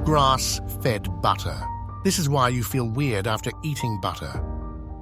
Grass-fed butter. This is why you feel weird after eating butter.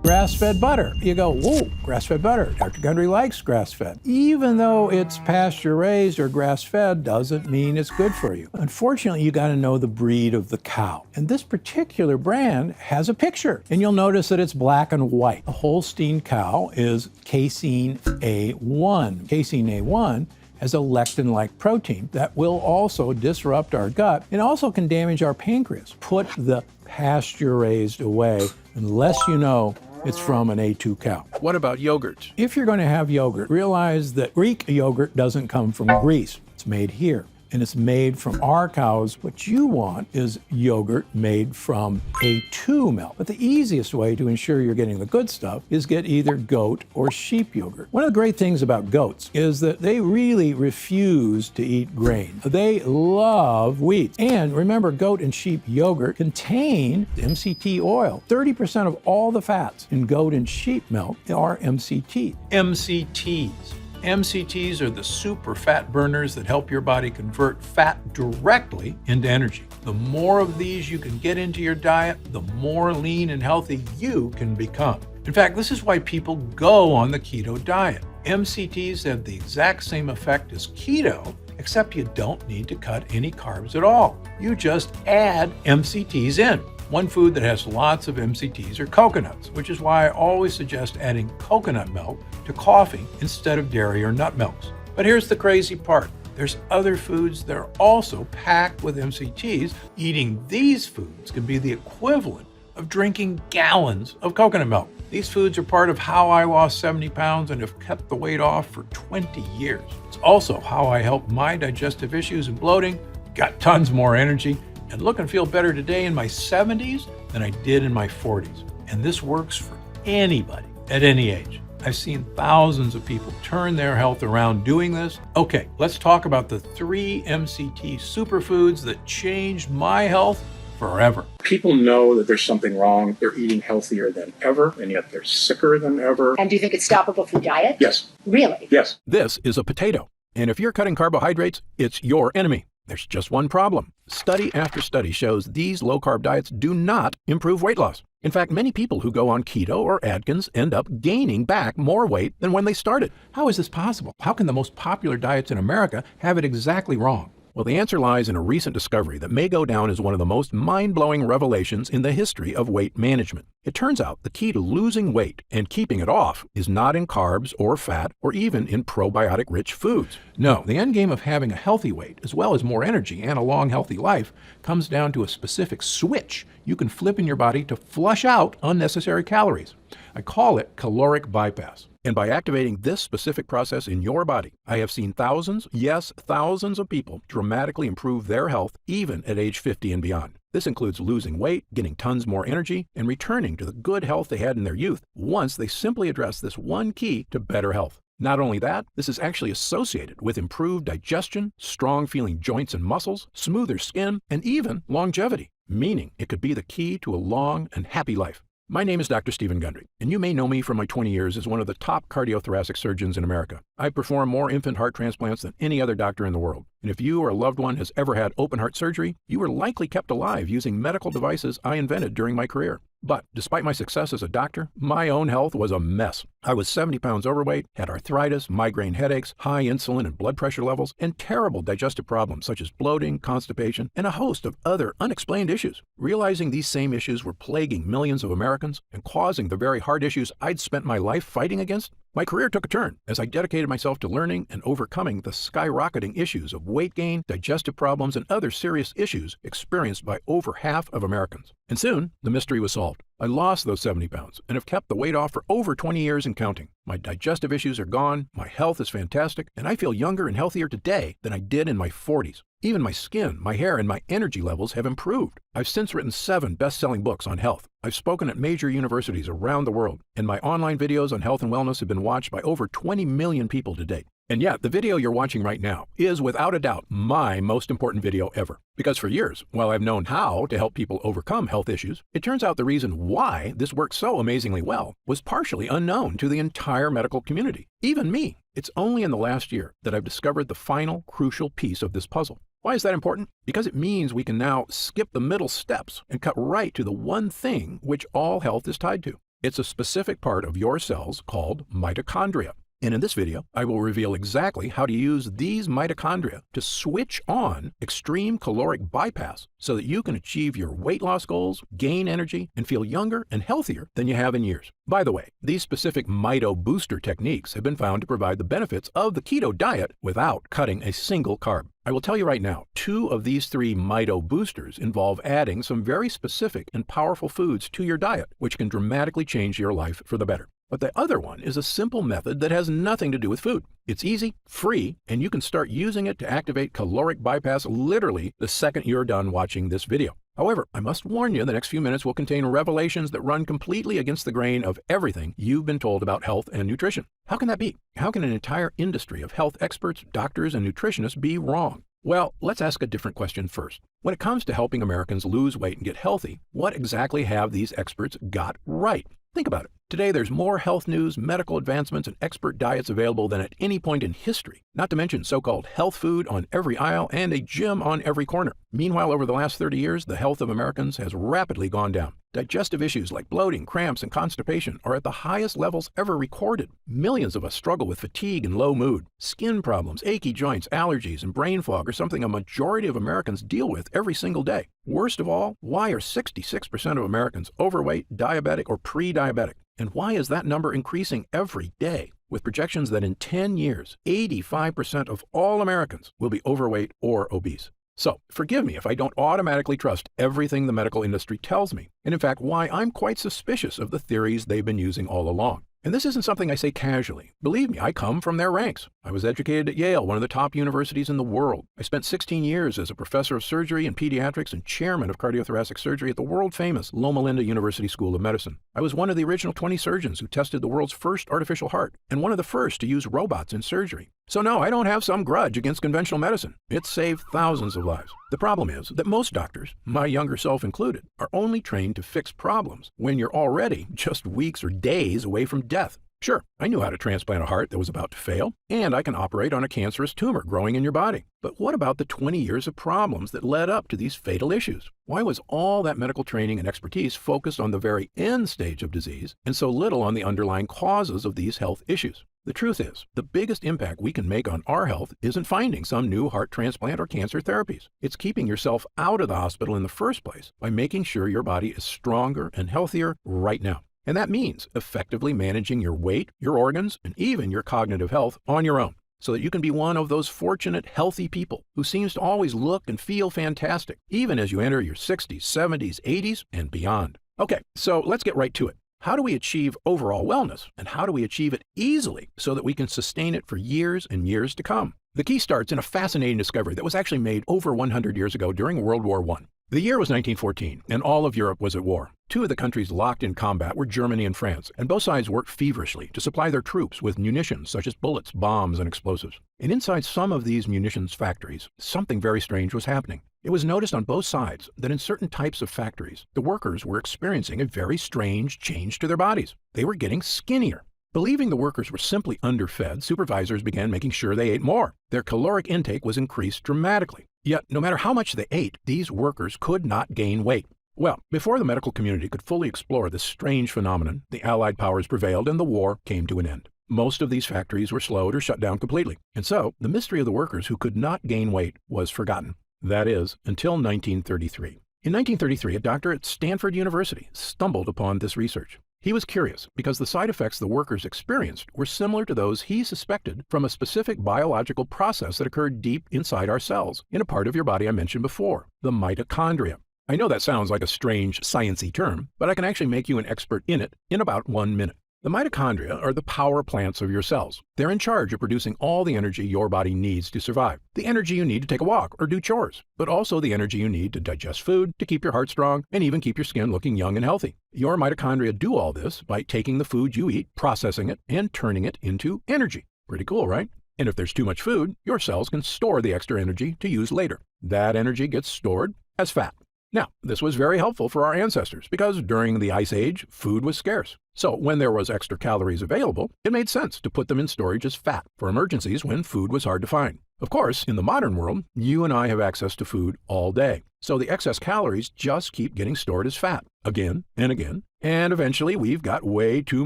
Grass-fed butter. You go, whoa, grass-fed butter. Dr. Gundry likes grass-fed. Even though it's pasture-raised or grass-fed doesn't mean it's good for you. Unfortunately, you got to know the breed of the cow. And this particular brand has a picture. And you'll notice that it's black and white. A Holstein cow is casein A1. Casein A1 has a lectin-like protein that will also disrupt our gut and also can damage our pancreas. Put the pasture-raised away unless you know it's from an A2 cow. What about yogurt? If you're going to have yogurt, realize that Greek yogurt doesn't come from Greece. It's made here. And it's made from our cows. What you want is yogurt made from A2 milk. But the easiest way to ensure you're getting the good stuff is get either goat or sheep yogurt. One of the great things about goats is that they really refuse to eat grain. They love wheat. And remember, goat and sheep yogurt contain MCT oil. 30% of all the fats in goat and sheep milk are MCT. MCTs. MCTs are the super fat burners that help your body convert fat directly into energy. The more of these you can get into your diet, the more lean and healthy you can become. In fact, this is why people go on the keto diet. MCTs have the exact same effect as keto, except you don't need to cut any carbs at all. You just add MCTs in. One food that has lots of MCTs are coconuts, which is why I always suggest adding coconut milk to coffee instead of dairy or nut milks. But here's the crazy part. There's other foods that are also packed with MCTs. Eating these foods can be the equivalent of drinking gallons of coconut milk. These foods are part of how I lost 70 pounds and have kept the weight off for 20 years. It's also how I helped my digestive issues and bloating, got tons more energy, and look and feel better today in my 70s than I did in my 40s. And this works for anybody at any age. I've seen thousands of people turn their health around doing this. Okay, let's talk about the 3 MCT superfoods that changed my health forever. People know that there's something wrong. They're eating healthier than ever, and yet they're sicker than ever. And do you think it's stoppable through diet? Yes. Really? Yes. This is a potato. And if you're cutting carbohydrates, it's your enemy. There's just one problem. Study after study shows these low-carb diets do not improve weight loss. In fact, many people who go on keto or Atkins end up gaining back more weight than when they started. How is this possible? How can the most popular diets in America have it exactly wrong? Well, the answer lies in a recent discovery that may go down as one of the most mind-blowing revelations in the history of weight management. It turns out the key to losing weight and keeping it off is not in carbs or fat or even in probiotic-rich foods. No, the end game of having a healthy weight, as well as more energy and a long, healthy life, comes down to a specific switch you can flip in your body to flush out unnecessary calories. I call it caloric bypass. And by activating this specific process in your body, I have seen thousands, yes, thousands of people dramatically improve their health, even at age 50 and beyond. This includes losing weight, getting tons more energy, and returning to the good health they had in their youth once they simply address this one key to better health. Not only that, this is actually associated with improved digestion, strong feeling joints and muscles, smoother skin, and even longevity, meaning it could be the key to a long and happy life. My name is Dr. Stephen Gundry, and you may know me from my 20 years as one of the top cardiothoracic surgeons in America. I perform more infant heart transplants than any other doctor in the world. And if you or a loved one has ever had open heart surgery, you were likely kept alive using medical devices I invented during my career. But despite my success as a doctor, my own health was a mess. I was 70 pounds overweight, had arthritis, migraine headaches, high insulin and blood pressure levels, and terrible digestive problems such as bloating, constipation, and a host of other unexplained issues. Realizing these same issues were plaguing millions of Americans and causing the very heart issues I'd spent my life fighting against, my career took a turn as I dedicated myself to learning and overcoming the skyrocketing issues of weight gain, digestive problems, and other serious issues experienced by over half of Americans. And soon, the mystery was solved. I lost those 70 pounds and have kept the weight off for over 20 years and counting. My digestive issues are gone, my health is fantastic, and I feel younger and healthier today than I did in my 40s. Even my skin, my hair, and my energy levels have improved. I've since written 7 best-selling books on health. I've spoken at major universities around the world, and my online videos on health and wellness have been watched by over 20 million people to date. And yet, the video you're watching right now is without a doubt my most important video ever. Because for years, while I've known how to help people overcome health issues, it turns out the reason why this worked so amazingly well was partially unknown to the entire medical community, even me. It's only in the last year that I've discovered the final crucial piece of this puzzle. Why is that important? Because it means we can now skip the middle steps and cut right to the one thing which all health is tied to. It's a specific part of your cells called mitochondria. And in this video, I will reveal exactly how to use these mitochondria to switch on extreme caloric bypass so that you can achieve your weight loss goals, gain energy, and feel younger and healthier than you have in years. By the way, these specific mito booster techniques have been found to provide the benefits of the keto diet without cutting a single carb. I will tell you right now, 2 of these 3 mito boosters involve adding some very specific and powerful foods to your diet, which can dramatically change your life for the better. But the other one is a simple method that has nothing to do with food. It's easy, free, and you can start using it to activate caloric bypass literally the second you're done watching this video. However, I must warn you, the next few minutes will contain revelations that run completely against the grain of everything you've been told about health and nutrition. How can that be? How can an entire industry of health experts, doctors, and nutritionists be wrong? Well, let's ask a different question first. When it comes to helping Americans lose weight and get healthy, what exactly have these experts got right? Think about it. Today, there's more health news, medical advancements, and expert diets available than at any point in history, not to mention so-called health food on every aisle and a gym on every corner. Meanwhile, over the last 30 years, the health of Americans has rapidly gone down. Digestive issues like bloating, cramps, and constipation are at the highest levels ever recorded. Millions of us struggle with fatigue and low mood. Skin problems, achy joints, allergies, and brain fog are something a majority of Americans deal with every single day. Worst of all, why are 66% of Americans overweight, diabetic, or pre-diabetic? And why is that number increasing every day, with projections that in 10 years, 85% of all Americans will be overweight or obese? So, forgive me if I don't automatically trust everything the medical industry tells me, and in fact, why I'm quite suspicious of the theories they've been using all along. And this isn't something I say casually. Believe me, I come from their ranks. I was educated at Yale, one of the top universities in the world. I spent 16 years as a professor of surgery and pediatrics and chairman of cardiothoracic surgery at the world-famous Loma Linda University School of Medicine. I was one of the original 20 surgeons who tested the world's first artificial heart, and one of the first to use robots in surgery. So no, I don't have some grudge against conventional medicine. It's saved thousands of lives. The problem is that most doctors, my younger self included, are only trained to fix problems when you're already just weeks or days away from death. Sure, I knew how to transplant a heart that was about to fail, and I can operate on a cancerous tumor growing in your body. But what about the 20 years of problems that led up to these fatal issues? Why was all that medical training and expertise focused on the very end stage of disease and so little on the underlying causes of these health issues? The truth is, the biggest impact we can make on our health isn't finding some new heart transplant or cancer therapies. It's keeping yourself out of the hospital in the first place by making sure your body is stronger and healthier right now. And that means effectively managing your weight, your organs, and even your cognitive health on your own, so that you can be one of those fortunate, healthy people who seems to always look and feel fantastic, even as you enter your 60s, 70s, 80s, and beyond. Okay, so let's get right to it. How do we achieve overall wellness, and how do we achieve it easily so that we can sustain it for years and years to come? The key starts in a fascinating discovery that was actually made over 100 years ago during World War I. The year was 1914, and all of Europe was at war. 2 of the countries locked in combat were Germany and France, and both sides worked feverishly to supply their troops with munitions such as bullets, bombs, and explosives. And inside some of these munitions factories, something very strange was happening. It was noticed on both sides that in certain types of factories, the workers were experiencing a very strange change to their bodies. They were getting skinnier. Believing the workers were simply underfed, supervisors began making sure they ate more. Their caloric intake was increased dramatically. Yet, no matter how much they ate, these workers could not gain weight. Well, before the medical community could fully explore this strange phenomenon, the Allied powers prevailed and the war came to an end. Most of these factories were slowed or shut down completely. And so, the mystery of the workers who could not gain weight was forgotten. That is, until 1933. In 1933, a doctor at Stanford University stumbled upon this research. He was curious because the side effects the workers experienced were similar to those he suspected from a specific biological process that occurred deep inside our cells in a part of your body I mentioned before, the mitochondria. I know that sounds like a strange, sciencey term, but I can actually make you an expert in it in about 1 minute. The mitochondria are the power plants of your cells. They're in charge of producing all the energy your body needs to survive. The energy you need to take a walk or do chores, but also the energy you need to digest food, to keep your heart strong, and even keep your skin looking young and healthy. Your mitochondria do all this by taking the food you eat, processing it, and turning it into energy. Pretty cool, right? And if there's too much food, your cells can store the extra energy to use later. That energy gets stored as fat. Now, this was very helpful for our ancestors because during the Ice Age, food was scarce. So when there was extra calories available, it made sense to put them in storage as fat for emergencies when food was hard to find. Of course, in the modern world, you and I have access to food all day. So the excess calories just keep getting stored as fat again and again. And eventually we've got way too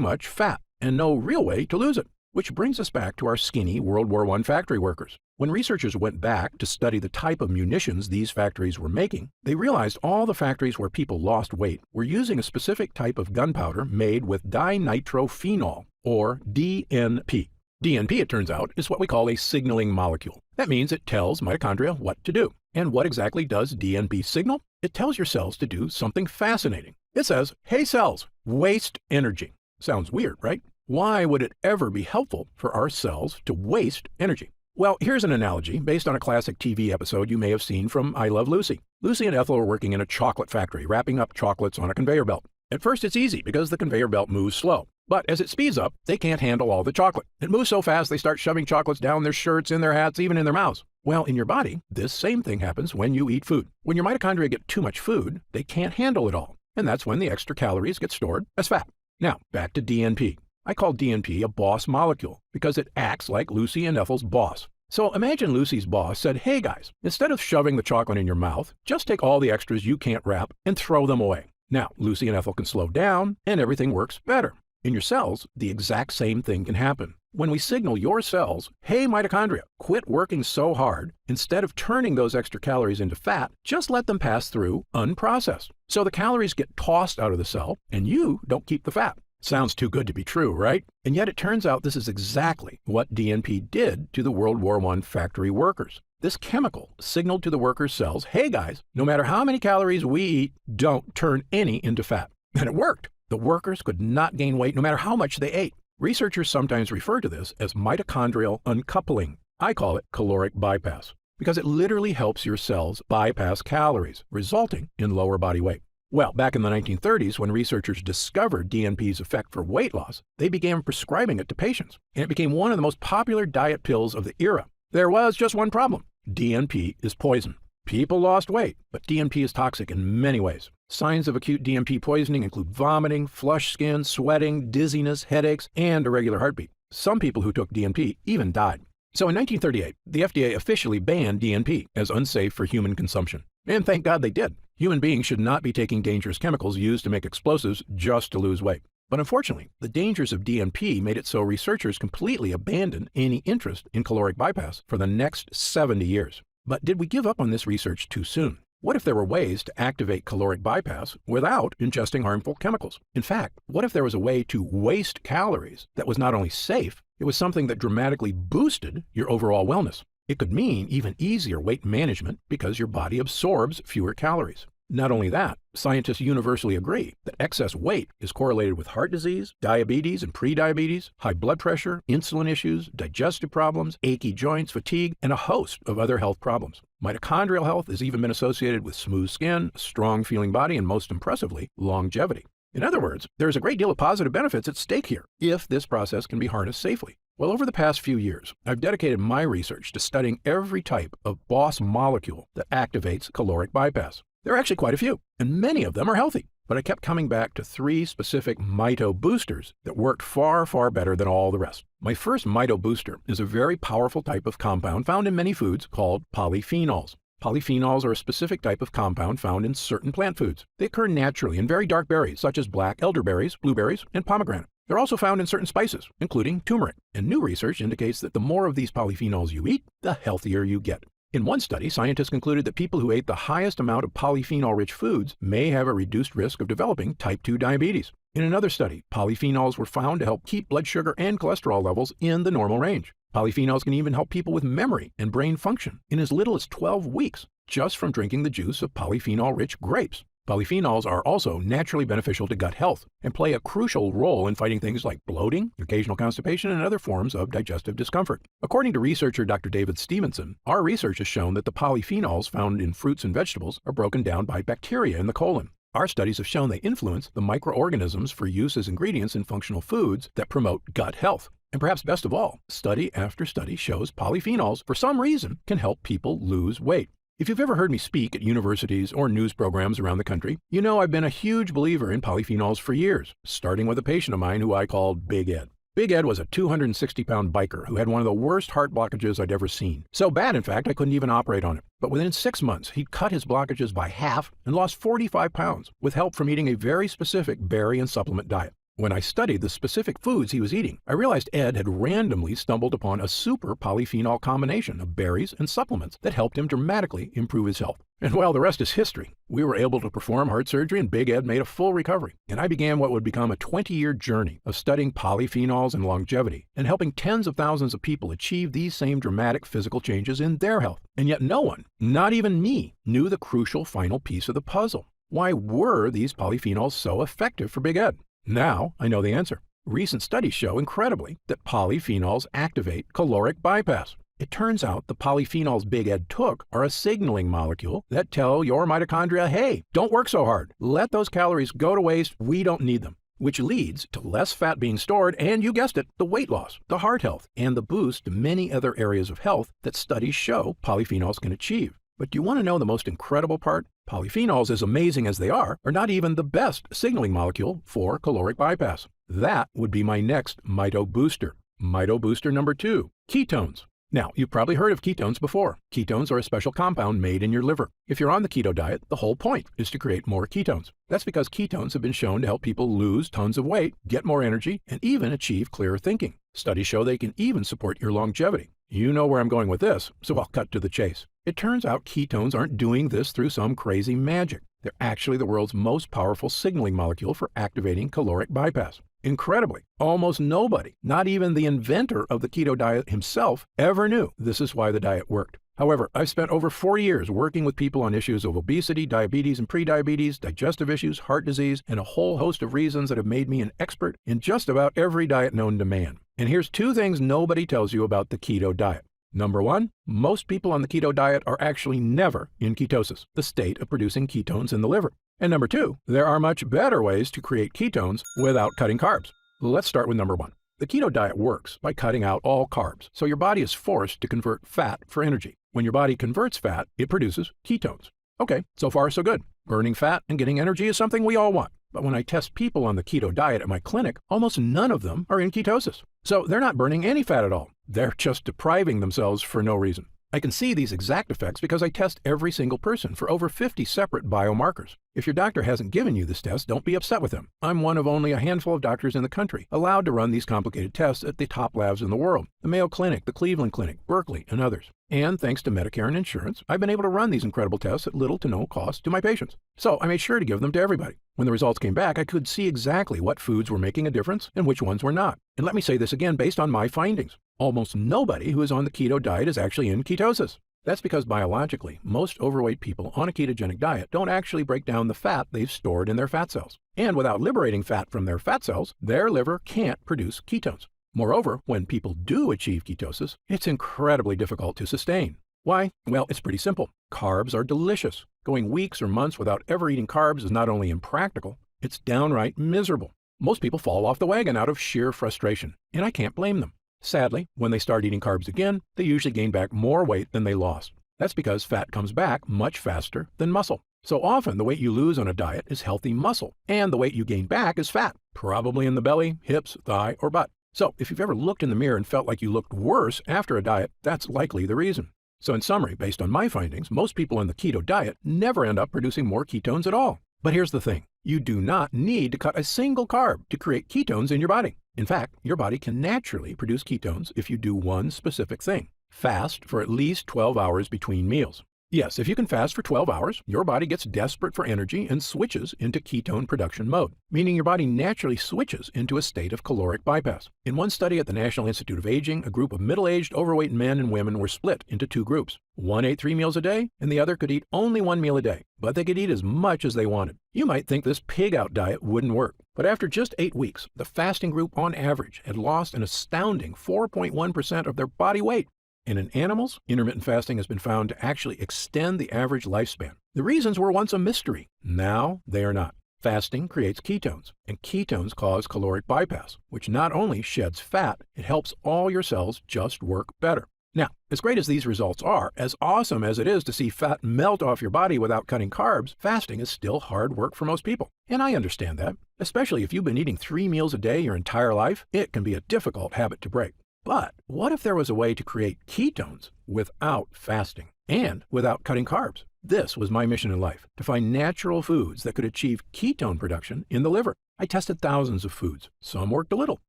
much fat and no real way to lose it. Which brings us back to our skinny World War I factory workers. When researchers went back to study the type of munitions these factories were making, they realized all the factories where people lost weight were using a specific type of gunpowder made with dinitrophenol, or DNP. DNP, it turns out, is what we call a signaling molecule. That means it tells mitochondria what to do. And what exactly does DNP signal? It tells your cells to do something fascinating. It says, "Hey cells, waste energy." Sounds weird, right? Why would it ever be helpful for our cells to waste energy? Well, here's an analogy based on a classic TV episode you may have seen from I Love Lucy. Lucy and Ethel are working in a chocolate factory, wrapping up chocolates on a conveyor belt. At first, it's easy because the conveyor belt moves slow. But as it speeds up, they can't handle all the chocolate. It moves so fast they start shoving chocolates down their shirts, in their hats, even in their mouths. Well, in your body, this same thing happens when you eat food. When your mitochondria get too much food, they can't handle it all. And that's when the extra calories get stored as fat. Now, back to DNP. I call DNP a boss molecule because it acts like Lucy and Ethel's boss. So imagine Lucy's boss said, "Hey guys, instead of shoving the chocolate in your mouth, just take all the extras you can't wrap and throw them away." Now, Lucy and Ethel can slow down and everything works better. In your cells, the exact same thing can happen. When we signal your cells, "Hey mitochondria, quit working so hard," instead of turning those extra calories into fat, just let them pass through unprocessed. So the calories get tossed out of the cell and you don't keep the fat. Sounds too good to be true, right? And yet it turns out this is exactly what DNP did to the World War I factory workers. This chemical signaled to the workers' cells, "Hey guys, no matter how many calories we eat, don't turn any into fat." And it worked. The workers could not gain weight no matter how much they ate. Researchers sometimes refer to this as mitochondrial uncoupling. I call it caloric bypass because it literally helps your cells bypass calories, resulting in lower body weight. Well, back in the 1930s, when researchers discovered DNP's effect for weight loss, they began prescribing it to patients, and it became one of the most popular diet pills of the era. There was just one problem. DNP is poison. People lost weight, but DNP is toxic in many ways. Signs of acute DNP poisoning include vomiting, flushed skin, sweating, dizziness, headaches, and irregular heartbeat. Some people who took DNP even died. So in 1938, the FDA officially banned DNP as unsafe for human consumption. And thank God they did. Human beings should not be taking dangerous chemicals used to make explosives just to lose weight. But unfortunately, the dangers of DNP made it so researchers completely abandoned any interest in caloric bypass for the next 70 years. But did we give up on this research too soon? What if there were ways to activate caloric bypass without ingesting harmful chemicals? In fact, what if there was a way to waste calories that was not only safe, it was something that dramatically boosted your overall wellness? It could mean even easier weight management because your body absorbs fewer calories. Not only that, scientists universally agree that excess weight is correlated with heart disease, diabetes and prediabetes, high blood pressure, insulin issues, digestive problems, achy joints, fatigue, and a host of other health problems. Mitochondrial health has even been associated with smooth skin, a strong feeling body, and most impressively, longevity. In other words, there's a great deal of positive benefits at stake here if this process can be harnessed safely. Well, over the past few years, I've dedicated my research to studying every type of boss molecule that activates caloric bypass. There are actually quite a few, and many of them are healthy. But I kept coming back to 3 specific mito boosters that worked far, far better than all the rest. My first mito booster is a very powerful type of compound found in many foods called polyphenols. Polyphenols are a specific type of compound found in certain plant foods. They occur naturally in very dark berries, such as black elderberries, blueberries, and pomegranate. They're also found in certain spices, including turmeric. And new research indicates that the more of these polyphenols you eat, the healthier you get. In one study, scientists concluded that people who ate the highest amount of polyphenol-rich foods may have a reduced risk of developing type 2 diabetes. In another study, polyphenols were found to help keep blood sugar and cholesterol levels in the normal range. Polyphenols can even help people with memory and brain function in as little as 12 weeks, just from drinking the juice of polyphenol-rich grapes. Polyphenols are also naturally beneficial to gut health and play a crucial role in fighting things like bloating, occasional constipation, and other forms of digestive discomfort. According to researcher Dr. David Stevenson, our research has shown that the polyphenols found in fruits and vegetables are broken down by bacteria in the colon. Our studies have shown they influence the microorganisms for use as ingredients in functional foods that promote gut health. And perhaps best of all, study after study shows polyphenols, for some reason, can help people lose weight. If you've ever heard me speak at universities or news programs around the country, you know I've been a huge believer in polyphenols for years, starting with a patient of mine who I called Big Ed. Big Ed was a 260-pound biker who had one of the worst heart blockages I'd ever seen. So bad, in fact, I couldn't even operate on him. But within 6 months, he'd cut his blockages by half and lost 45 pounds with help from eating a very specific berry and supplement diet. When I studied the specific foods he was eating, I realized Ed had randomly stumbled upon a super polyphenol combination of berries and supplements that helped him dramatically improve his health. And well, the rest is history. We were able to perform heart surgery and Big Ed made a full recovery. And I began what would become a 20-year journey of studying polyphenols and longevity and helping tens of thousands of people achieve these same dramatic physical changes in their health. And yet no one, not even me, knew the crucial final piece of the puzzle. Why were these polyphenols so effective for Big Ed? Now I know the answer. Recent studies show, incredibly, that polyphenols activate caloric bypass. It turns out the polyphenols Big Ed took are a signaling molecule that tell your mitochondria, hey, don't work so hard. Let those calories go to waste. We don't need them. Which leads to less fat being stored and, you guessed it, the weight loss, the heart health, and the boost to many other areas of health that studies show polyphenols can achieve. But do you want to know the most incredible part? Polyphenols, as amazing as they are not even the best signaling molecule for caloric bypass. That would be my next Mito Booster. Mito Booster number 2, ketones. Now, you've probably heard of ketones before. Ketones are a special compound made in your liver. If you're on the keto diet, the whole point is to create more ketones. That's because ketones have been shown to help people lose tons of weight, get more energy, and even achieve clearer thinking. Studies show they can even support your longevity. You know where I'm going with this, so I'll cut to the chase. It turns out ketones aren't doing this through some crazy magic. They're actually the world's most powerful signaling molecule for activating caloric bypass. Incredibly, almost nobody, not even the inventor of the keto diet himself, ever knew this is why the diet worked. However, I've spent over 4 years working with people on issues of obesity, diabetes and prediabetes, digestive issues, heart disease, and a whole host of reasons that have made me an expert in just about every diet known to man. And here's 2 things nobody tells you about the keto diet. Number 1, most people on the keto diet are actually never in ketosis, the state of producing ketones in the liver. And number 2, there are much better ways to create ketones without cutting carbs. Let's start with number 1. The keto diet works by cutting out all carbs, so your body is forced to convert fat for energy. When your body converts fat, it produces ketones. Okay, so far so good. Burning fat and getting energy is something we all want. But when I test people on the keto diet at my clinic, almost none of them are in ketosis. So they're not burning any fat at all. They're just depriving themselves for no reason. I can see these exact effects because I test every single person for over 50 separate biomarkers. If your doctor hasn't given you this test, don't be upset with them. I'm one of only a handful of doctors in the country allowed to run these complicated tests at the top labs in the world, the Mayo Clinic, the Cleveland Clinic, Berkeley, and others. And thanks to Medicare and insurance, I've been able to run these incredible tests at little to no cost to my patients. So I made sure to give them to everybody. When the results came back, I could see exactly what foods were making a difference and which ones were not. And let me say this again based on my findings. Almost nobody who is on the keto diet is actually in ketosis. That's because biologically, most overweight people on a ketogenic diet don't actually break down the fat they've stored in their fat cells. And without liberating fat from their fat cells, their liver can't produce ketones. Moreover, when people do achieve ketosis, it's incredibly difficult to sustain. Why? Well, it's pretty simple. Carbs are delicious. Going weeks or months without ever eating carbs is not only impractical, it's downright miserable. Most people fall off the wagon out of sheer frustration, and I can't blame them. Sadly, when they start eating carbs again, they usually gain back more weight than they lost. That's because fat comes back much faster than muscle. So often the weight you lose on a diet is healthy muscle, and the weight you gain back is fat, probably in the belly, hips, thigh, or butt. So if you've ever looked in the mirror and felt like you looked worse after a diet, that's likely the reason. So in summary, based on my findings, most people on the keto diet never end up producing more ketones at all. But here's the thing. You do not need to cut a single carb to create ketones in your body. In fact, your body can naturally produce ketones if you do one specific thing. Fast for at least 12 hours between meals. Yes, if you can fast for 12 hours, your body gets desperate for energy and switches into ketone production mode, meaning your body naturally switches into a state of caloric bypass. In one study at the National Institute of Aging, a group of middle-aged overweight men and women were split into 2 groups. One ate 3 meals a day, and the other could eat only 1 meal a day, but they could eat as much as they wanted. You might think this pig-out diet wouldn't work, but after just 8 weeks, the fasting group on average had lost an astounding 4.1% of their body weight. And in animals, intermittent fasting has been found to actually extend the average lifespan. The reasons were once a mystery. Now they are not. Fasting creates ketones, and ketones cause caloric bypass, which not only sheds fat, it helps all your cells just work better. Now, as great as these results are, as awesome as it is to see fat melt off your body without cutting carbs, fasting is still hard work for most people. And I understand that, especially if you've been eating 3 meals a day your entire life, it can be a difficult habit to break. But what if there was a way to create ketones without fasting and without cutting carbs? This was my mission in life, to find natural foods that could achieve ketone production in the liver. I tested thousands of foods. Some worked a little.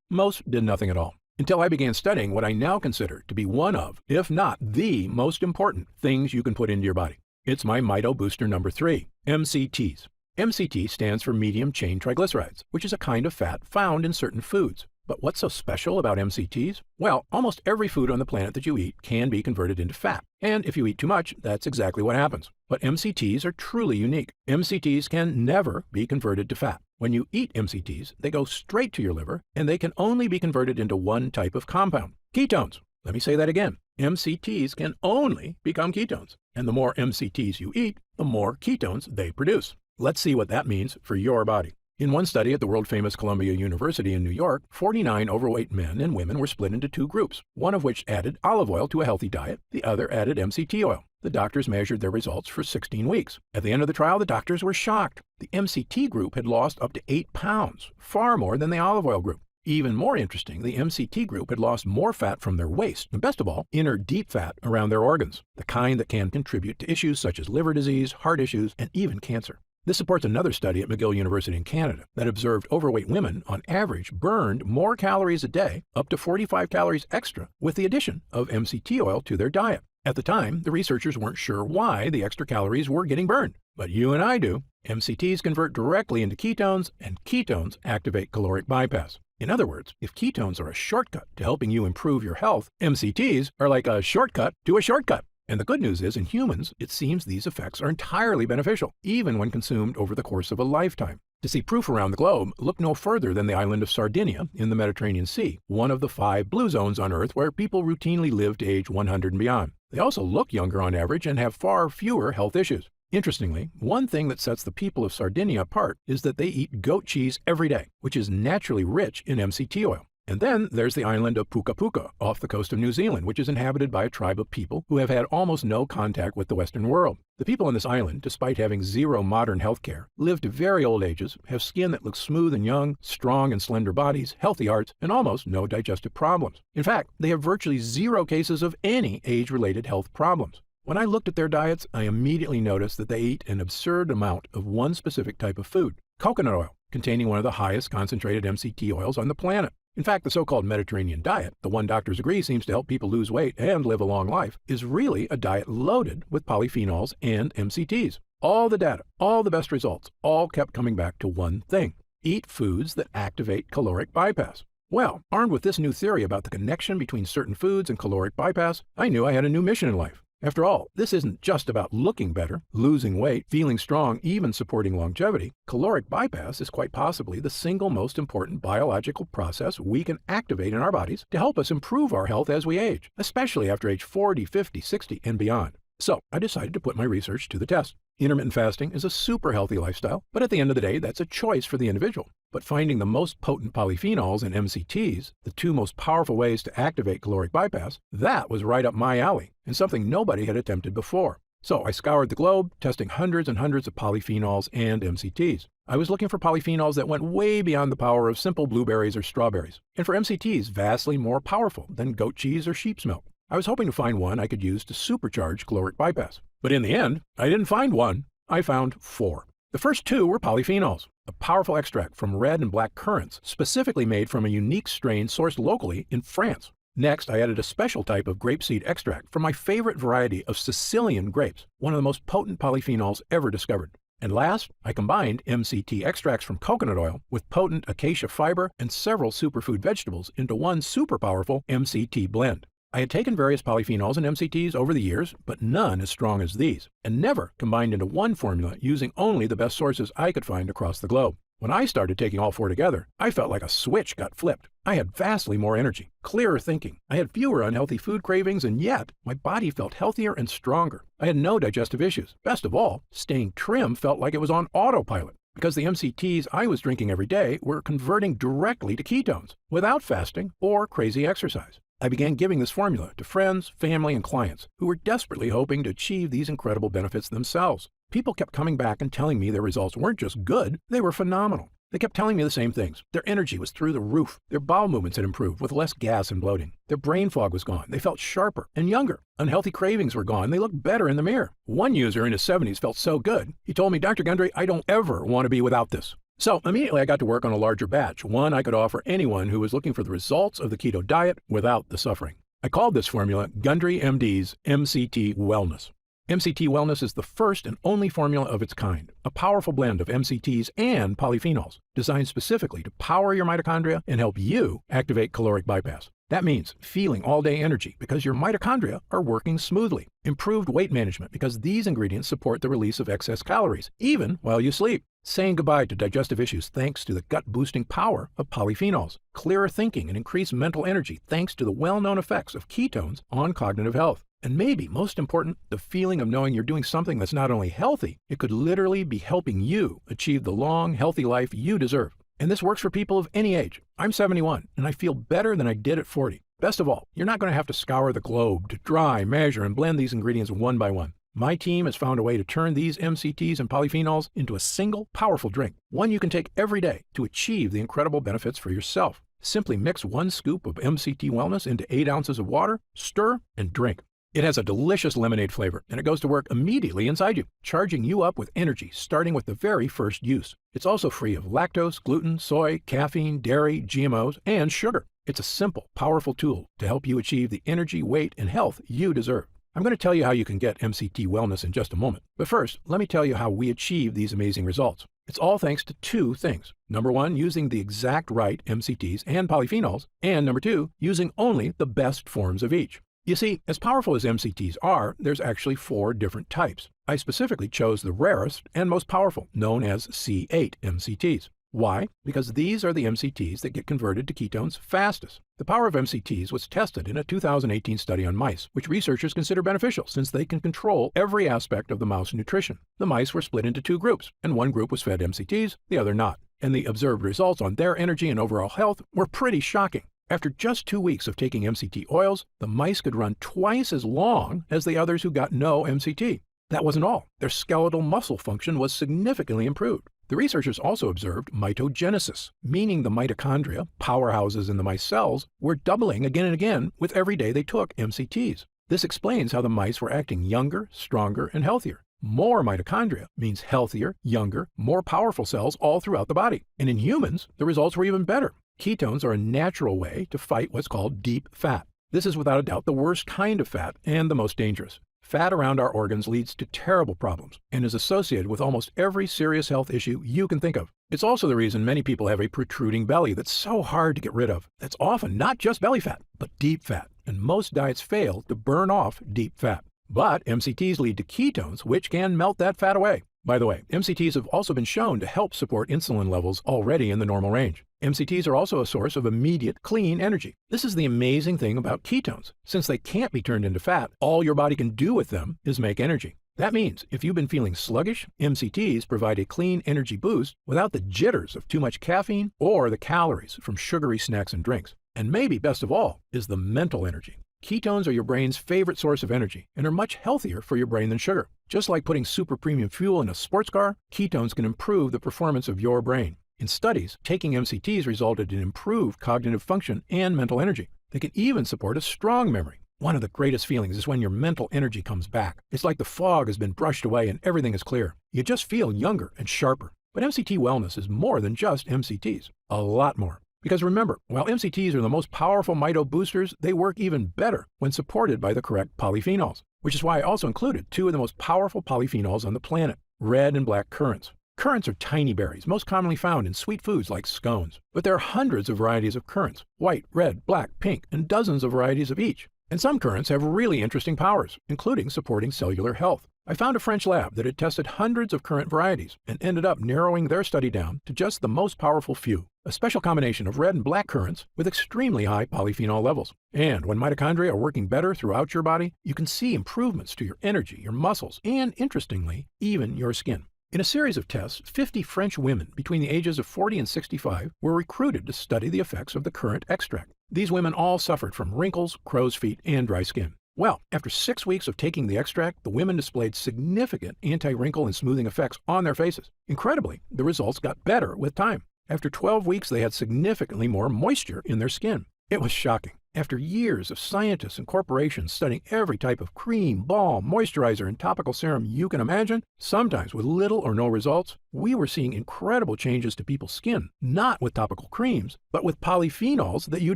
Most did nothing at all. Until I began studying what I now consider to be one of, if not the most important things you can put into your body. It's my Mito Booster number 3, MCTs. MCT stands for medium chain triglycerides, which is a kind of fat found in certain foods. But what's so special about MCTs? Well, almost every food on the planet that you eat can be converted into fat. And if you eat too much, that's exactly what happens. But MCTs are truly unique. MCTs can never be converted to fat. When you eat MCTs, they go straight to your liver, and they can only be converted into one type of compound, ketones. Let me say that again. MCTs can only become ketones. And the more MCTs you eat, the more ketones they produce. Let's see what that means for your body. In one study at the world-famous Columbia University in New York, 49 overweight men and women were split into 2 groups, one of which added olive oil to a healthy diet, the other added MCT oil. The doctors measured their results for 16 weeks. At the end of the trial, the doctors were shocked. The MCT group had lost up to 8 pounds, far more than the olive oil group. Even more interesting, the MCT group had lost more fat from their waist, and best of all, inner deep fat around their organs, the kind that can contribute to issues such as liver disease, heart issues, and even cancer. This supports another study at McGill University in Canada that observed overweight women, on average, burned more calories a day, up to 45 calories extra, with the addition of MCT oil to their diet. At the time, the researchers weren't sure why the extra calories were getting burned, but you and I do. MCTs convert directly into ketones, and ketones activate caloric bypass. In other words, if ketones are a shortcut to helping you improve your health, MCTs are like a shortcut to a shortcut. And the good news is, in humans, it seems these effects are entirely beneficial, even when consumed over the course of a lifetime. To see proof around the globe, look no further than the island of Sardinia in the Mediterranean Sea, one of the 5 blue zones on Earth where people routinely live to age 100 and beyond. They also look younger on average and have far fewer health issues. Interestingly, one thing that sets the people of Sardinia apart is that they eat goat cheese every day, which is naturally rich in MCT oil. And then there's the island of Puka Puka off the coast of New Zealand, which is inhabited by a tribe of people who have had almost no contact with the Western world. The people on this island, despite having zero modern health care, live to very old ages, have skin that looks smooth and young, strong and slender bodies, healthy hearts, and almost no digestive problems. In fact, they have virtually 0 cases of any age-related health problems. When I looked at their diets, I immediately noticed that they eat an absurd amount of one specific type of food, coconut oil, containing one of the highest concentrated MCT oils on the planet. In fact, the so-called Mediterranean diet, the one doctors agree seems to help people lose weight and live a long life, is really a diet loaded with polyphenols and MCTs. All the data, all the best results, all kept coming back to one thing: eat foods that activate caloric bypass. Well, armed with this new theory about the connection between certain foods and caloric bypass, I knew I had a new mission in life. After all, this isn't just about looking better, losing weight, feeling strong, even supporting longevity. Caloric bypass is quite possibly the single most important biological process we can activate in our bodies to help us improve our health as we age, especially after age 40, 50, 60, and beyond. So I decided to put my research to the test. Intermittent fasting is a super healthy lifestyle, but at the end of the day, that's a choice for the individual. But finding the most potent polyphenols and MCTs, the 2 most powerful ways to activate caloric bypass, that was right up my alley, and something nobody had attempted before. So I scoured the globe, testing hundreds and hundreds of polyphenols and MCTs. I was looking for polyphenols that went way beyond the power of simple blueberries or strawberries, and for MCTs vastly more powerful than goat cheese or sheep's milk. I was hoping to find one I could use to supercharge caloric bypass. But in the end, I didn't find one. I found 4. The first 2 were polyphenols, a powerful extract from red and black currants, specifically made from a unique strain sourced locally in France. Next, I added a special type of grapeseed extract from my favorite variety of Sicilian grapes, one of the most potent polyphenols ever discovered. And last, I combined MCT extracts from coconut oil with potent acacia fiber and several superfood vegetables into one super powerful MCT blend. I had taken various polyphenols and MCTs over the years, but none as strong as these, and never combined into one formula using only the best sources I could find across the globe. When I started taking all 4 together, I felt like a switch got flipped. I had vastly more energy, clearer thinking. I had fewer unhealthy food cravings, and yet my body felt healthier and stronger. I had no digestive issues. Best of all, staying trim felt like it was on autopilot, because the MCTs I was drinking every day were converting directly to ketones, without fasting or crazy exercise. I began giving this formula to friends, family, and clients who were desperately hoping to achieve these incredible benefits themselves. People kept coming back and telling me their results weren't just good, they were phenomenal. They kept telling me the same things. Their energy was through the roof. Their bowel movements had improved with less gas and bloating. Their brain fog was gone. They felt sharper and younger. Unhealthy cravings were gone. They looked better in the mirror. One user in his 70s felt so good, he told me, "Dr. Gundry, I don't ever want to be without this." So immediately I got to work on a larger batch, one I could offer anyone who was looking for the results of the keto diet without the suffering. I called this formula Gundry MD's MCT Wellness. MCT Wellness is the first and only formula of its kind, a powerful blend of MCTs and polyphenols, designed specifically to power your mitochondria and help you activate caloric bypass. That means feeling all-day energy because your mitochondria are working smoothly. Improved weight management because these ingredients support the release of excess calories, even while you sleep. Saying goodbye to digestive issues thanks to the gut-boosting power of polyphenols. Clearer thinking and increased mental energy thanks to the well-known effects of ketones on cognitive health. And maybe most important, the feeling of knowing you're doing something that's not only healthy, it could literally be helping you achieve the long, healthy life you deserve. And this works for people of any age. I'm 71, and I feel better than I did at 40. Best of all, you're not going to have to scour the globe to dry, measure, and blend these ingredients one by one. My team has found a way to turn these MCTs and polyphenols into a single, powerful drink, one you can take every day to achieve the incredible benefits for yourself. Simply mix 1 scoop of MCT Wellness into 8 ounces of water, stir, and drink. It has a delicious lemonade flavor, and it goes to work immediately inside you, charging you up with energy starting with the very first use. It's also free of lactose, gluten, soy, caffeine, dairy, GMOs, and sugar. It's a simple, powerful tool to help you achieve the energy, weight, and health you deserve. I'm going to tell you how you can get MCT Wellness in just a moment. But first, let me tell you how we achieve these amazing results. It's all thanks to 2 things. Number 1, using the exact right MCTs and polyphenols, and number 2, using only the best forms of each. You see, as powerful as MCTs are, there's actually 4 different types. I specifically chose the rarest and most powerful, known as C8 MCTs. Why? Because these are the MCTs that get converted to ketones fastest. The power of MCTs was tested in a 2018 study on mice, which researchers consider beneficial since they can control every aspect of the mouse nutrition. The mice were split into 2 groups, and one group was fed MCTs, the other not. And the observed results on their energy and overall health were pretty shocking. After just 2 weeks of taking MCT oils, the mice could run twice as long as the others who got no MCT. That wasn't all. Their skeletal muscle function was significantly improved. The researchers also observed mitogenesis, meaning the mitochondria, powerhouses in the mice cells, were doubling again and again with every day they took MCTs. This explains how the mice were acting younger, stronger, and healthier. More mitochondria means healthier, younger, more powerful cells all throughout the body. And in humans, the results were even better. Ketones are a natural way to fight what's called deep fat. This is without a doubt the worst kind of fat and the most dangerous. Fat around our organs leads to terrible problems and is associated with almost every serious health issue you can think of. It's also the reason many people have a protruding belly that's so hard to get rid of. That's often not just belly fat, but deep fat, and most diets fail to burn off deep fat. But MCTs lead to ketones, which can melt that fat away. By the way, MCTs have also been shown to help support insulin levels already in the normal range. MCTs are also a source of immediate, clean energy. This is the amazing thing about ketones. Since they can't be turned into fat, all your body can do with them is make energy. That means if you've been feeling sluggish, MCTs provide a clean energy boost without the jitters of too much caffeine or the calories from sugary snacks and drinks. And maybe best of all is the mental energy. Ketones are your brain's favorite source of energy and are much healthier for your brain than sugar. Just like putting super premium fuel in a sports car, ketones can improve the performance of your brain. In studies, taking MCTs resulted in improved cognitive function and mental energy. They can even support a strong memory. One of the greatest feelings is when your mental energy comes back. It's like the fog has been brushed away and everything is clear. You just feel younger and sharper. But MCT Wellness is more than just MCTs. A lot more. Because remember, while MCTs are the most powerful mito boosters, they work even better when supported by the correct polyphenols, which is why I also included 2 of the most powerful polyphenols on the planet, red and black currants. Currants are tiny berries, most commonly found in sweet foods like scones. But there are hundreds of varieties of currants, white, red, black, pink, and dozens of varieties of each. And some currants have really interesting powers, including supporting cellular health. I found a French lab that had tested hundreds of currant varieties and ended up narrowing their study down to just the most powerful few, a special combination of red and black currants with extremely high polyphenol levels. And when mitochondria are working better throughout your body, you can see improvements to your energy, your muscles, and interestingly, even your skin. In a series of tests, 50 French women between the ages of 40 and 65 were recruited to study the effects of the currant extract. These women all suffered from wrinkles, crow's feet, and dry skin. Well, after 6 weeks of taking the extract, the women displayed significant anti-wrinkle and smoothing effects on their faces. Incredibly, the results got better with time. After 12 weeks, they had significantly more moisture in their skin. It was shocking. After years of scientists and corporations studying every type of cream, balm, moisturizer, and topical serum you can imagine, sometimes with little or no results, we were seeing incredible changes to people's skin, not with topical creams, but with polyphenols that you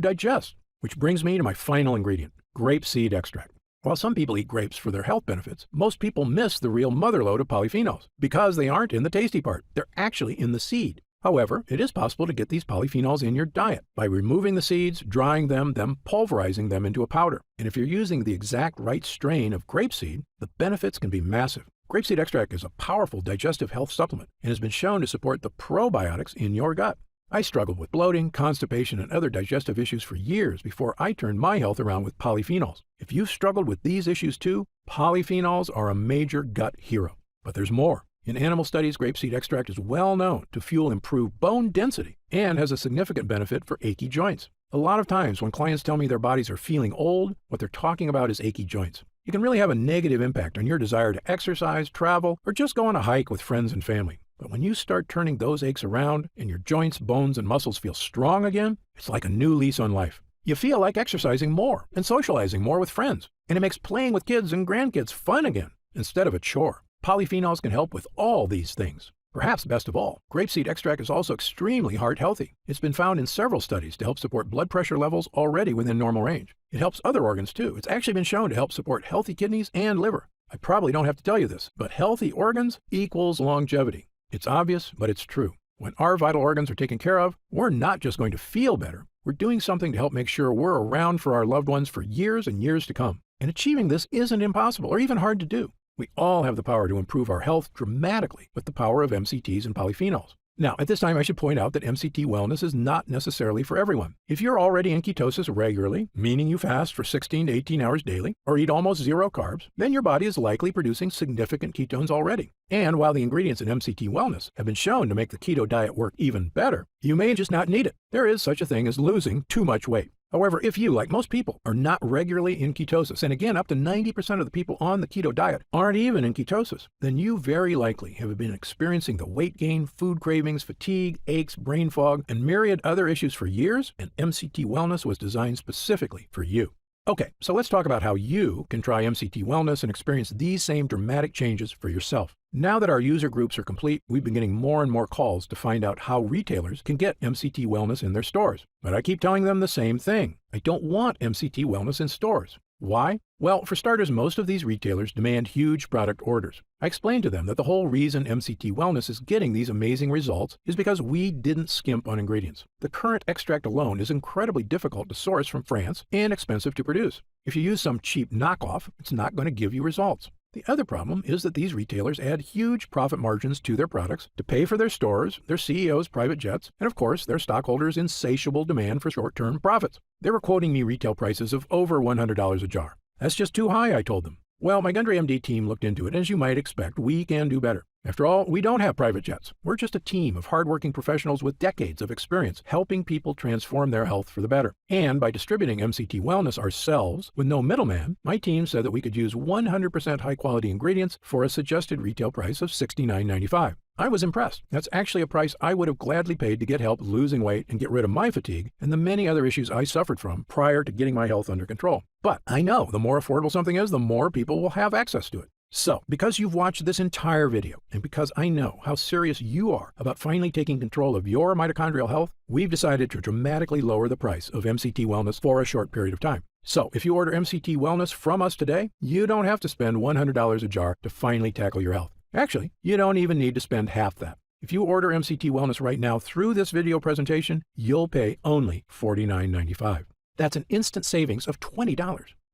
digest. Which brings me to my final ingredient, grapeseed extract. While some people eat grapes for their health benefits, most people miss the real motherlode of polyphenols because they aren't in the tasty part. They're actually in the seed. However, it is possible to get these polyphenols in your diet by removing the seeds, drying them, then pulverizing them into a powder. And if you're using the exact right strain of grapeseed, the benefits can be massive. Grapeseed extract is a powerful digestive health supplement and has been shown to support the probiotics in your gut. I struggled with bloating, constipation, and other digestive issues for years before I turned my health around with polyphenols. If you've struggled with these issues too, polyphenols are a major gut hero. But there's more. In animal studies, grapeseed extract is well known to fuel improved bone density and has a significant benefit for achy joints. A lot of times when clients tell me their bodies are feeling old, what they're talking about is achy joints. It can really have a negative impact on your desire to exercise, travel, or just go on a hike with friends and family. But when you start turning those aches around and your joints, bones, and muscles feel strong again, it's like a new lease on life. You feel like exercising more and socializing more with friends, and it makes playing with kids and grandkids fun again instead of a chore. Polyphenols can help with all these things. Perhaps best of all, grapeseed extract is also extremely heart healthy. It's been found in several studies to help support blood pressure levels already within normal range. It helps other organs too. It's actually been shown to help support healthy kidneys and liver. I probably don't have to tell you this, but healthy organs equals longevity. It's obvious, but it's true. When our vital organs are taken care of, we're not just going to feel better. We're doing something to help make sure we're around for our loved ones for years and years to come. And achieving this isn't impossible or even hard to do. We all have the power to improve our health dramatically with the power of MCTs and polyphenols. Now, at this time, I should point out that MCT wellness is not necessarily for everyone. If you're already in ketosis regularly, meaning you fast for 16 to 18 hours daily, or eat almost zero carbs, then your body is likely producing significant ketones already. And while the ingredients in MCT wellness have been shown to make the keto diet work even better, you may just not need it. There is such a thing as losing too much weight. However, if you, like most people, are not regularly in ketosis, and again, up to 90% of the people on the keto diet aren't even in ketosis, then you very likely have been experiencing the weight gain, food cravings, fatigue, aches, brain fog, and myriad other issues for years, and MCT Wellness was designed specifically for you. Okay, so let's talk about how you can try MCT Wellness and experience these same dramatic changes for yourself. Now that our user groups are complete, we've been getting more and more calls to find out how retailers can get MCT Wellness in their stores. But I keep telling them the same thing. I don't want MCT Wellness in stores. Why? Well, for starters, most of these retailers demand huge product orders. I explained to them that the whole reason MCT Wellness is getting these amazing results is because we didn't skimp on ingredients. The current extract alone is incredibly difficult to source from France and expensive to produce. If you use some cheap knockoff, it's not going to give you results. The other problem is that these retailers add huge profit margins to their products to pay for their stores, their CEOs' private jets, and of course, their stockholders' insatiable demand for short-term profits. They were quoting me retail prices of over $100 a jar. That's just too high, I told them. Well, my Gundry MD team looked into it, and as you might expect, we can do better. After all, we don't have private jets. We're just a team of hardworking professionals with decades of experience helping people transform their health for the better. And by distributing MCT Wellness ourselves with no middleman, my team said that we could use 100% high-quality ingredients for a suggested retail price of $69.95. I was impressed. That's actually a price I would have gladly paid to get help losing weight and get rid of my fatigue and the many other issues I suffered from prior to getting my health under control. But I know the more affordable something is, the more people will have access to it. So, because you've watched this entire video, and because I know how serious you are about finally taking control of your mitochondrial health, we've decided to dramatically lower the price of MCT Wellness for a short period of time. So, if you order MCT Wellness from us today, you don't have to spend $100 a jar to finally tackle your health. Actually, you don't even need to spend half that. If you order MCT Wellness right now through this video presentation, you'll pay only $49.95. That's an instant savings of $20.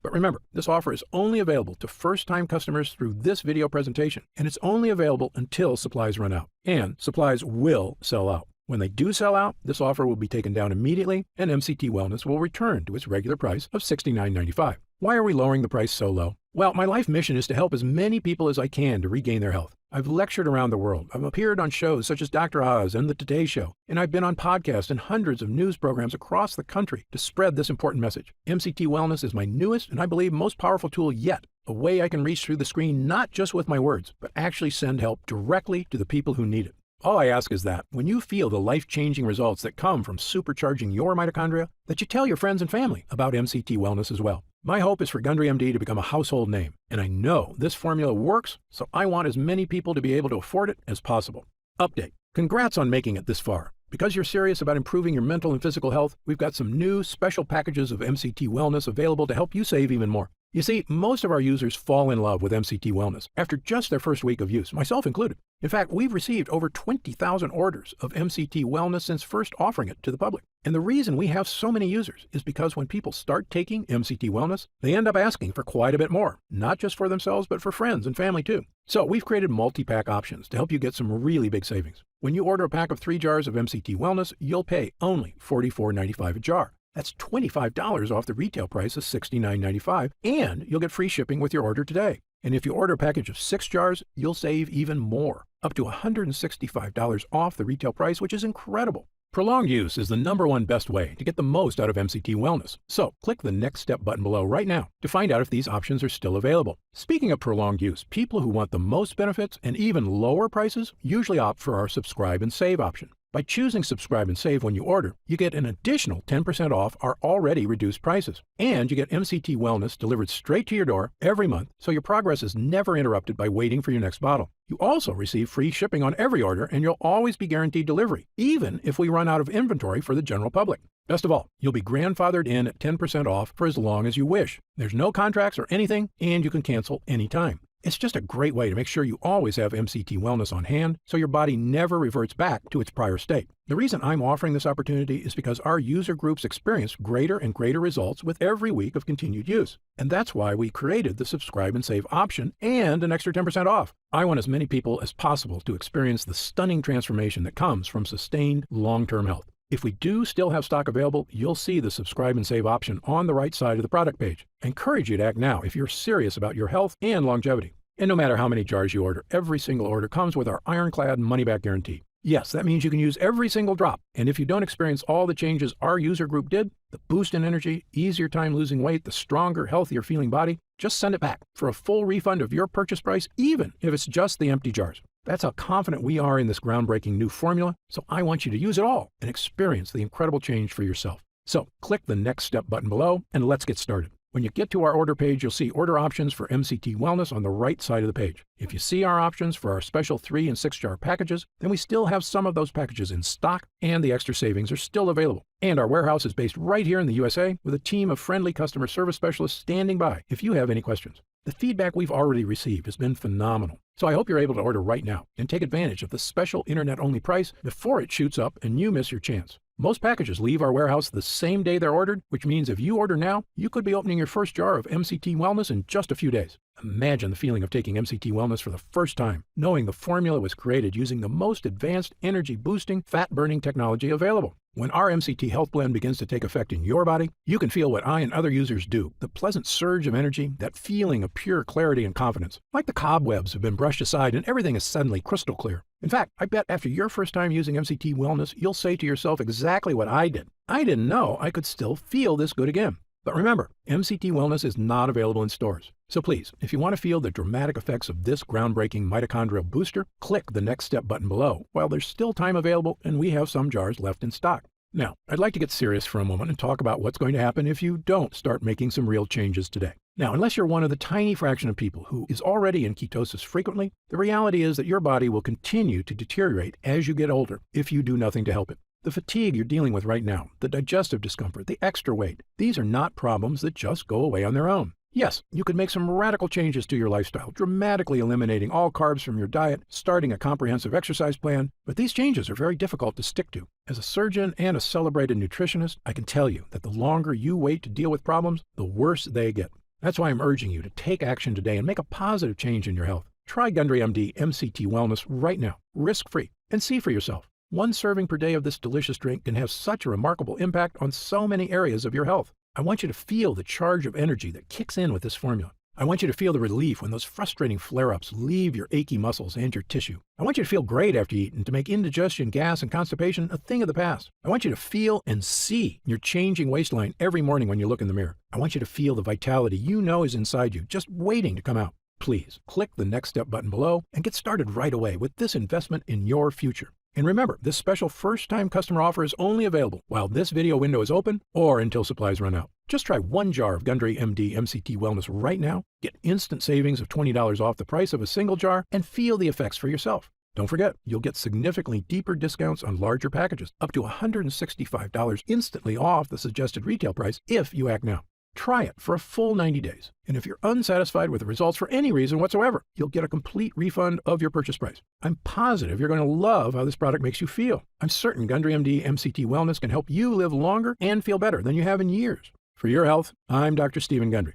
But remember, this offer is only available to first-time customers through this video presentation, and it's only available until supplies run out. And supplies will sell out. When they do sell out, this offer will be taken down immediately, and MCT Wellness will return to its regular price of $69.95. Why are we lowering the price so low? Well, my life mission is to help as many people as I can to regain their health. I've lectured around the world. I've appeared on shows such as Dr. Oz and The Today Show, and I've been on podcasts and hundreds of news programs across the country to spread this important message. MCT Wellness is my newest and I believe most powerful tool yet, a way I can reach through the screen not just with my words, but actually send help directly to the people who need it. All I ask is that, when you feel the life-changing results that come from supercharging your mitochondria, that you tell your friends and family about MCT Wellness as well. My hope is for Gundry MD to become a household name, and I know this formula works, so I want as many people to be able to afford it as possible. Update. Congrats on making it this far. Because you're serious about improving your mental and physical health, we've got some new special packages of MCT Wellness available to help you save even more. You see, most of our users fall in love with MCT Wellness after just their first week of use, myself included. In fact, we've received over 20,000 orders of MCT Wellness since first offering it to the public. And the reason we have so many users is because when people start taking MCT Wellness, they end up asking for quite a bit more, not just for themselves, but for friends and family too. So we've created multi-pack options to help you get some really big savings. When you order a pack of 3 jars of MCT Wellness, you'll pay only $44.95 a jar. That's $25 off the retail price of $69.95, and you'll get free shipping with your order today. And if you order a package of 6 jars, you'll save even more, up to $165 off the retail price, which is incredible. Prolonged use is the #1 best way to get the most out of MCT Wellness. So click the Next Step button below right now to find out if these options are still available. Speaking of prolonged use, people who want the most benefits and even lower prices usually opt for our Subscribe and Save option. By choosing Subscribe and Save when you order, you get an additional 10% off our already reduced prices. And you get MCT Wellness delivered straight to your door every month, so your progress is never interrupted by waiting for your next bottle. You also receive free shipping on every order, and you'll always be guaranteed delivery, even if we run out of inventory for the general public. Best of all, you'll be grandfathered in at 10% off for as long as you wish. There's no contracts or anything, and you can cancel anytime. It's just a great way to make sure you always have MCT Wellness on hand so your body never reverts back to its prior state. The reason I'm offering this opportunity is because our user groups experience greater and greater results with every week of continued use. And that's why we created the Subscribe and Save option and an extra 10% off. I want as many people as possible to experience the stunning transformation that comes from sustained long-term health. If we do still have stock available, you'll see the Subscribe and Save option on the right side of the product page. I encourage you to act now if you're serious about your health and longevity. And no matter how many jars you order, every single order comes with our ironclad money-back guarantee. Yes, that means you can use every single drop. And if you don't experience all the changes our user group did, the boost in energy, easier time losing weight, the stronger, healthier feeling body, just send it back for a full refund of your purchase price, even if it's just the empty jars. That's how confident we are in this groundbreaking new formula, so I want you to use it all and experience the incredible change for yourself. So click the Next Step button below and let's get started. When you get to our order page, you'll see order options for MCT Wellness on the right side of the page. If you see our options for our special 3 and 6 jar packages, then we still have some of those packages in stock and the extra savings are still available. And our warehouse is based right here in the USA with a team of friendly customer service specialists standing by if you have any questions. The feedback we've already received has been phenomenal. So I hope you're able to order right now and take advantage of the special internet-only price before it shoots up and you miss your chance. Most packages leave our warehouse the same day they're ordered, which means if you order now, you could be opening your first jar of MCT Wellness in just a few days. Imagine the feeling of taking MCT Wellness for the first time, knowing the formula was created using the most advanced energy-boosting, fat-burning technology available. When our MCT Health Blend begins to take effect in your body, you can feel what I and other users do, the pleasant surge of energy, that feeling of pure clarity and confidence. Like the cobwebs have been brushed aside and everything is suddenly crystal clear. In fact, I bet after your first time using MCT Wellness, you'll say to yourself exactly what I did. I didn't know I could still feel this good again. But remember, MCT Wellness is not available in stores. So please, if you want to feel the dramatic effects of this groundbreaking mitochondrial booster, click the Next Step button below while there's still time available and we have some jars left in stock. Now, I'd like to get serious for a moment and talk about what's going to happen if you don't start making some real changes today. Now, unless you're one of the tiny fraction of people who is already in ketosis frequently, the reality is that your body will continue to deteriorate as you get older if you do nothing to help it. The fatigue you're dealing with right now, the digestive discomfort, the extra weight, these are not problems that just go away on their own. Yes, you could make some radical changes to your lifestyle, dramatically eliminating all carbs from your diet, starting a comprehensive exercise plan, but these changes are very difficult to stick to. As a surgeon and a celebrated nutritionist, I can tell you that the longer you wait to deal with problems, the worse they get. That's why I'm urging you to take action today and make a positive change in your health. Try Gundry MD MCT Wellness right now, risk-free, and see for yourself. 1 serving per day of this delicious drink can have such a remarkable impact on so many areas of your health. I want you to feel the charge of energy that kicks in with this formula. I want you to feel the relief when those frustrating flare-ups leave your achy muscles and your tissue. I want you to feel great after you eat and to make indigestion, gas, and constipation a thing of the past. I want you to feel and see your changing waistline every morning when you look in the mirror. I want you to feel the vitality you know is inside you, just waiting to come out. Please click the Next Step button below and get started right away with this investment in your future. And remember, this special first-time customer offer is only available while this video window is open or until supplies run out. Just try one jar of Gundry MD MCT Wellness right now, get instant savings of $20 off the price of a single jar, and feel the effects for yourself. Don't forget, you'll get significantly deeper discounts on larger packages, up to $165 instantly off the suggested retail price if you act now. Try it for a full 90 days, and if you're unsatisfied with the results for any reason whatsoever, you'll get a complete refund of your purchase price. I'm positive you're going to love how this product makes you feel. I'm certain Gundry MD MCT Wellness can help you live longer and feel better than you have in years. For your health, I'm Dr. Stephen Gundry.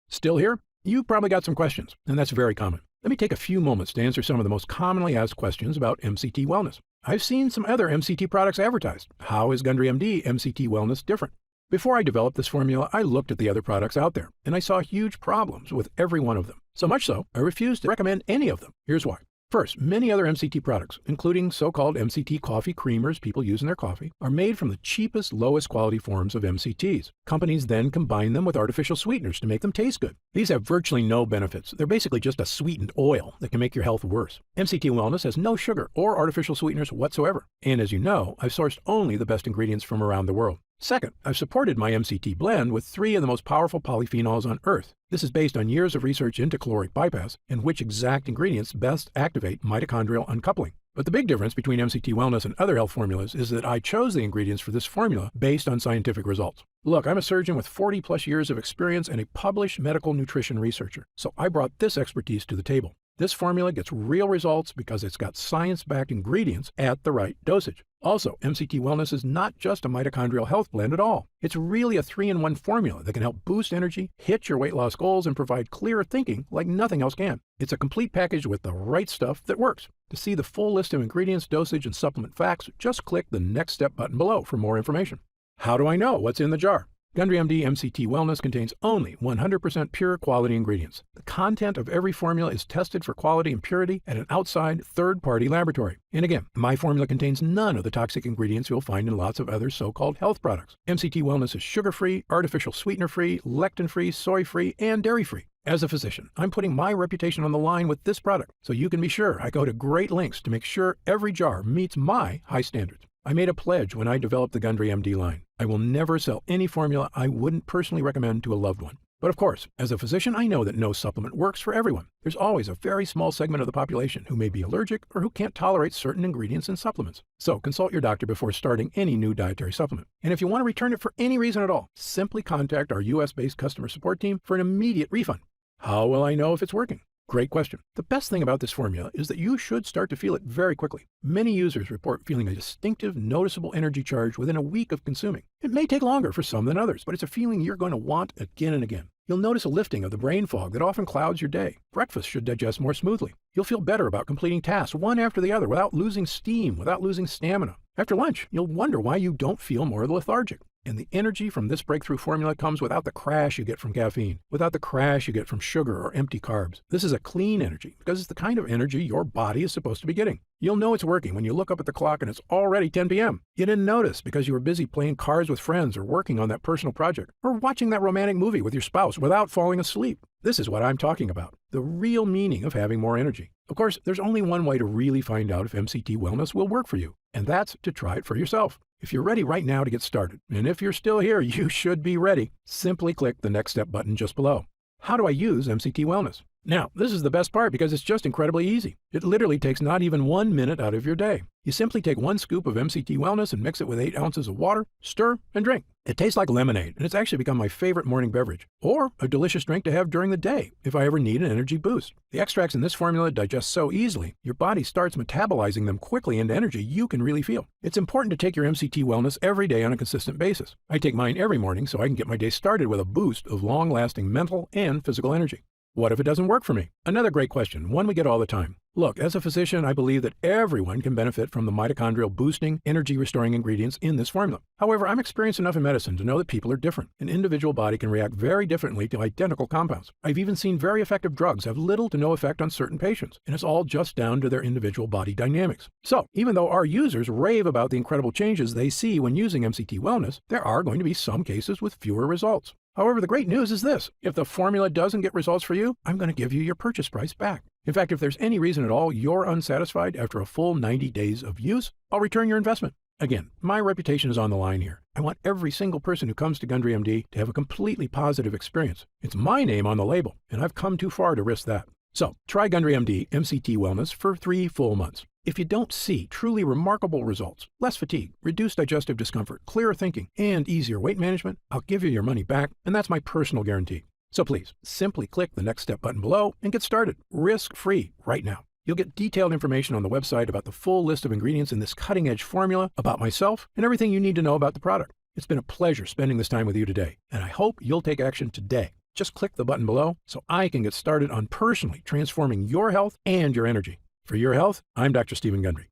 Still here? You've probably got some questions, and that's very common. Let me take a few moments to answer some of the most commonly asked questions about MCT Wellness. I've seen some other MCT products advertised. How is Gundry MD MCT Wellness different? Before I developed this formula, I looked at the other products out there, and I saw huge problems with every one of them. So much so, I refused to recommend any of them. Here's why. First, many other MCT products, including so-called MCT coffee creamers people use in their coffee, are made from the cheapest, lowest quality forms of MCTs. Companies then combine them with artificial sweeteners to make them taste good. These have virtually no benefits. They're basically just a sweetened oil that can make your health worse. MCT Wellness has no sugar or artificial sweeteners whatsoever. And as you know, I've sourced only the best ingredients from around the world. Second, I've supported my MCT blend with 3 of the most powerful polyphenols on Earth. This is based on years of research into caloric bypass and which exact ingredients best activate mitochondrial uncoupling. But the big difference between MCT Wellness and other health formulas is that I chose the ingredients for this formula based on scientific results. Look, I'm a surgeon with 40 plus years of experience and a published medical nutrition researcher, so I brought this expertise to the table. This formula gets real results because it's got science-backed ingredients at the right dosage. Also, MCT Wellness is not just a mitochondrial health blend at all. It's really a 3-in-1 formula that can help boost energy, hit your weight loss goals, and provide clearer thinking like nothing else can. It's a complete package with the right stuff that works. To see the full list of ingredients, dosage, and supplement facts, just click the Next Step button below for more information. How do I know what's in the jar? Gundry MD MCT Wellness contains only 100% pure quality ingredients. The content of every formula is tested for quality and purity at an outside third-party laboratory. And again, my formula contains none of the toxic ingredients you'll find in lots of other so-called health products. MCT Wellness is sugar-free, artificial sweetener-free, lectin-free, soy-free, and dairy-free. As a physician, I'm putting my reputation on the line with this product, so you can be sure I go to great lengths to make sure every jar meets my high standards. I made a pledge when I developed the Gundry MD line. I will never sell any formula I wouldn't personally recommend to a loved one. But of course, as a physician, I know that no supplement works for everyone. There's always a very small segment of the population who may be allergic or who can't tolerate certain ingredients and supplements. So consult your doctor before starting any new dietary supplement. And if you want to return it for any reason at all, simply contact our US-based customer support team for an immediate refund. How will I know if it's working? Great question. The best thing about this formula is that you should start to feel it very quickly. Many users report feeling a distinctive, noticeable energy charge within a week of consuming. It may take longer for some than others, but it's a feeling you're going to want again and again. You'll notice a lifting of the brain fog that often clouds your day. Breakfast should digest more smoothly. You'll feel better about completing tasks one after the other without losing steam, without losing stamina. After lunch, you'll wonder why you don't feel more lethargic. And the energy from this breakthrough formula comes without the crash you get from caffeine, without the crash you get from sugar or empty carbs. This is a clean energy because it's the kind of energy your body is supposed to be getting. You'll know it's working when you look up at the clock and it's already 10 p.m. You didn't notice because you were busy playing cards with friends or working on that personal project or watching that romantic movie with your spouse without falling asleep. This is what I'm talking about, the real meaning of having more energy. Of course, there's only one way to really find out if MCT Wellness will work for you, and that's to try it for yourself. If you're ready right now to get started, and if you're still here, you should be ready, simply click the Next Step button just below. How do I use MCT Wellness? Now, this is the best part because it's just incredibly easy. It literally takes not even 1 minute out of your day. You simply take 1 scoop of MCT Wellness and mix it with 8 ounces of water, stir, and drink. It tastes like lemonade, and it's actually become my favorite morning beverage, or a delicious drink to have during the day if I ever need an energy boost. The extracts in this formula digest so easily, your body starts metabolizing them quickly into energy you can really feel. It's important to take your MCT Wellness every day on a consistent basis. I take mine every morning so I can get my day started with a boost of long-lasting mental and physical energy. What if it doesn't work for me? Another great question, one we get all the time. Look, as a physician, I believe that everyone can benefit from the mitochondrial boosting, energy restoring ingredients in this formula. However, I'm experienced enough in medicine to know that people are different. An individual body can react very differently to identical compounds. I've even seen very effective drugs have little to no effect on certain patients, and it's all just down to their individual body dynamics. So, even though our users rave about the incredible changes they see when using MCT Wellness, there are going to be some cases with fewer results. However, the great news is this. If the formula doesn't get results for you, I'm going to give you your purchase price back. In fact, if there's any reason at all you're unsatisfied after a full 90 days of use, I'll return your investment. Again, my reputation is on the line here. I want every single person who comes to Gundry MD to have a completely positive experience. It's my name on the label, and I've come too far to risk that. So, try Gundry MD MCT Wellness for 3 full months. If you don't see truly remarkable results, less fatigue, reduced digestive discomfort, clearer thinking, and easier weight management, I'll give you your money back, and that's my personal guarantee. So please, simply click the Next Step button below and get started, risk-free, right now. You'll get detailed information on the website about the full list of ingredients in this cutting-edge formula, about myself, and everything you need to know about the product. It's been a pleasure spending this time with you today, and I hope you'll take action today. Just click the button below so I can get started on personally transforming your health and your energy. For your health, I'm Dr. Stephen Gundry.